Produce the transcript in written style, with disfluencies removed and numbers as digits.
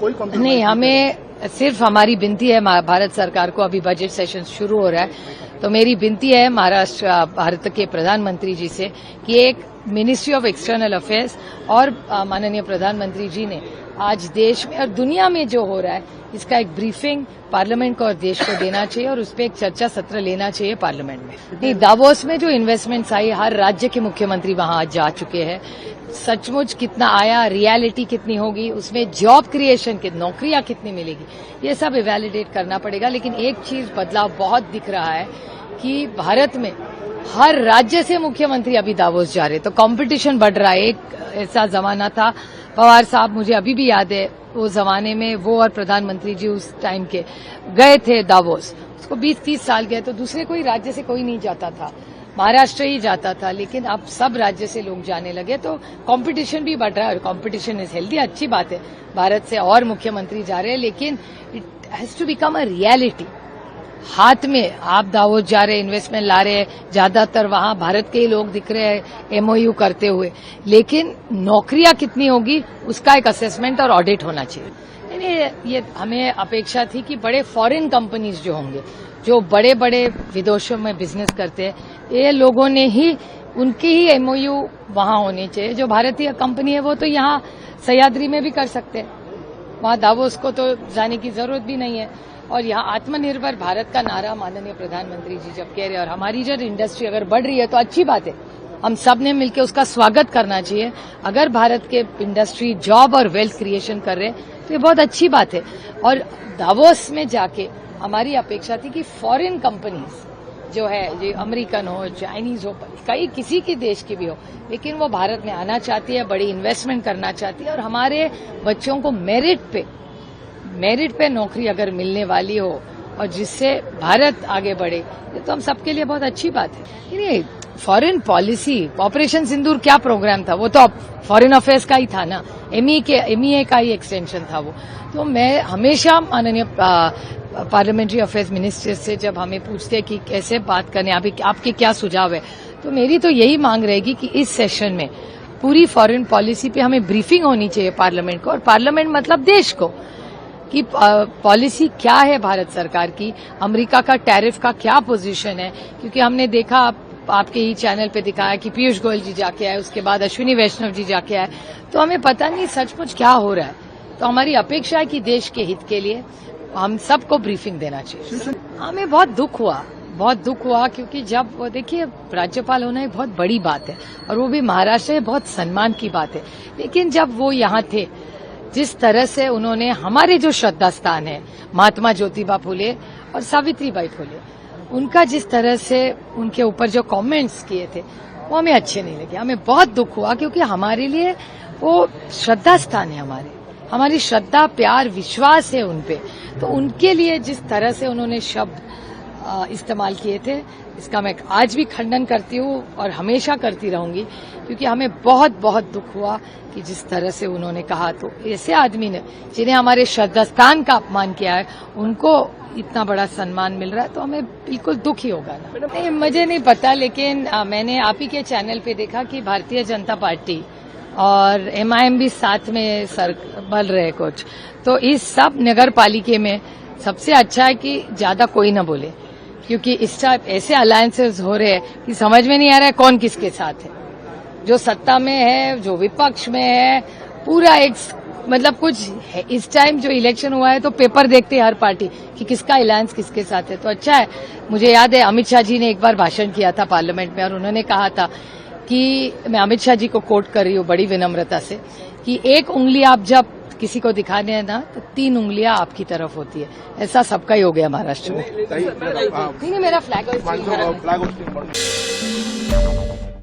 कोई कॉम्प्रोमाइज नहीं, हमें सिर्फ हमारी विनती है भारत सरकार को, अभी बजट सेशन शुरू हो रहा है तो मेरी विनती है महाराष्ट्र भारत के प्रधानमंत्री जी से कि एक मिनिस्ट्री ऑफ एक्सटर्नल अफेयर्स और माननीय प्रधानमंत्री जी ने आज देश में और दुनिया में जो हो रहा है इसका एक ब्रीफिंग पार्लियामेंट को और देश को देना चाहिए और उस पर एक चर्चा सत्र लेना चाहिए पार्लियामेंट में। नहीं, दावोस में जो इन्वेस्टमेंट्स आई, हर राज्य के मुख्यमंत्री वहां आज जा चुके हैं। सचमुच कितना आया, रियलिटी कितनी होगी, उसमें जॉब क्रिएशन की नौकरियां कितनी मिलेगी, ये सब इवैल्यूएट करना पड़ेगा। लेकिन एक चीज बदलाव बहुत दिख रहा है कि भारत में हर राज्य से मुख्यमंत्री अभी दावोस जा रहे, तो कंपटीशन बढ़ रहा है। एक ऐसा जमाना था, पवार साहब, मुझे अभी भी याद है, वो जमाने में वो और प्रधानमंत्री जी उस टाइम के गए थे दावोस, उसको 20-30 साल गए तो दूसरे कोई राज्य से कोई नहीं जाता था, महाराष्ट्र ही जाता था। लेकिन अब सब राज्य से लोग जाने लगे, तो कंपटीशन भी बढ़ रहा है और कंपटीशन इज हेल्दी, अच्छी बात है। भारत से और मुख्यमंत्री जा रहे हैं, लेकिन it has to become a reality. हाथ में आप दावोस जा रहे, इन्वेस्टमेंट ला रहे हैं, ज्यादातर वहां भारत के ही लोग दिख रहे हैं एमओयू करते हुए, लेकिन नौकरियां कितनी होगी उसका एक असेसमेंट और ऑडिट होना चाहिए। ये हमें अपेक्षा थी कि बड़े फॉरेन कंपनीज जो होंगे, जो बड़े बड़े विदेशों में बिजनेस करते हैं, ये लोगों ने ही, उनकी ही एमओयू वहां होने चाहिए। जो भारतीय कंपनी है वो तो यहाँ सह्याद्री में भी कर सकते हैं, वहां दावोस को तो जाने की जरूरत भी नहीं है। और यहाँ आत्मनिर्भर भारत का नारा माननीय प्रधानमंत्री जी जब कह रहे हैं और हमारी जो इंडस्ट्री अगर बढ़ रही है तो अच्छी बात है, हम सब ने मिलकर उसका स्वागत करना चाहिए। अगर भारत के इंडस्ट्री जॉब और वेल्थ क्रिएशन कर रहे हैं तो ये बहुत अच्छी बात है। और दावोस में जाके हमारी अपेक्षा थी कि फॉरेन कंपनीज जो है, जो अमेरिकन हो, चाइनीज हो, कई किसी के देश की भी हो, लेकिन वो भारत में आना चाहती है, बड़ी इन्वेस्टमेंट करना चाहती है और हमारे बच्चों को मेरिट पे नौकरी अगर मिलने वाली हो और जिससे भारत आगे बढ़े, ये तो हम सबके लिए बहुत अच्छी बात है। ये फॉरेन पॉलिसी, ऑपरेशन सिंदूर क्या प्रोग्राम था, वो तो फॉरेन अफेयर्स का ही था ना, एमईए का ही एक्सटेंशन था वो। तो मैं हमेशा माननीय पार्लियामेंट्री अफेयर्स मिनिस्टर से जब हमें पूछते हैं कि कैसे बात करने, आपके क्या सुझाव है, तो मेरी तो यही मांग रहेगी कि इस सेशन में पूरी फॉरेन पॉलिसी पे हमें ब्रीफिंग होनी चाहिए पार्लियामेंट को, और पार्लियामेंट मतलब देश को, कि पॉलिसी क्या है भारत सरकार की, अमेरिका का टैरिफ का क्या पोजीशन है। क्योंकि हमने देखा, आपके ही चैनल पे दिखाया कि पीयूष गोयल जी जाके आए, उसके बाद अश्विनी वैष्णव जी जाके आए, तो हमें पता नहीं सचमुच क्या हो रहा है। तो हमारी अपेक्षा है कि देश के हित के लिए हम सबको ब्रीफिंग देना चाहिए। हमें बहुत दुख हुआ क्योंकि जब वो, देखिए, राज्यपाल होना एक बहुत बड़ी बात है और वो भी महाराष्ट्र में बहुत सम्मान की बात है। लेकिन जब वो यहाँ थे, जिस तरह से उन्होंने हमारे जो श्रद्धा स्थान है, महात्मा ज्योतिबा फुले और सावित्रीबाई फुले, उनका जिस तरह से उनके ऊपर जो कमेंट्स किए थे वो हमें अच्छे नहीं लगे। हमें बहुत दुख हुआ क्योंकि हमारे लिए वो श्रद्धा स्थान है, हमारी श्रद्धा, प्यार, विश्वास है उनपे। तो उनके लिए जिस तरह से उन्होंने शब्द इस्तेमाल किए थे, इसका मैं आज भी खंडन करती हूँ और हमेशा करती रहूंगी, क्योंकि हमें बहुत बहुत दुख हुआ कि जिस तरह से उन्होंने कहा। तो ऐसे आदमी ने, जिन्हें हमारे श्रद्धा स्थान का अपमान किया है, उनको इतना बड़ा सम्मान मिल रहा है, तो हमें बिल्कुल दुख ही होगा ना। नहीं, मुझे नहीं पता, लेकिन मैंने आप ही के चैनल पे देखा कि भारतीय जनता पार्टी और एमआईएम भी साथ में बल रहे कुछ। तो इस सब नगर पालिका में सबसे अच्छा है कि ज्यादा कोई न बोले, क्योंकि इस टाइप ऐसे अलायंसेस हो रहे हैं कि समझ में नहीं आ रहा है कौन किसके साथ है, जो सत्ता में है, जो विपक्ष में है, पूरा एक मतलब कुछ है। इस टाइम जो इलेक्शन हुआ है तो पेपर देखते हैं हर पार्टी कि किसका अलायंस किसके साथ है। तो अच्छा है, मुझे याद है अमित शाह जी ने एक बार भाषण किया था पार्लियामेंट में और उन्होंने कहा था कि, मैं अमित शाह जी को कोट कर रही हूँ बड़ी विनम्रता से, कि एक उंगली आप जब किसी को दिखाने हैं ना तो 3 उंगलियां आपकी तरफ होती है। ऐसा सबका ही हो गया महाराष्ट्र में। नहीं, मेरा फ्लैग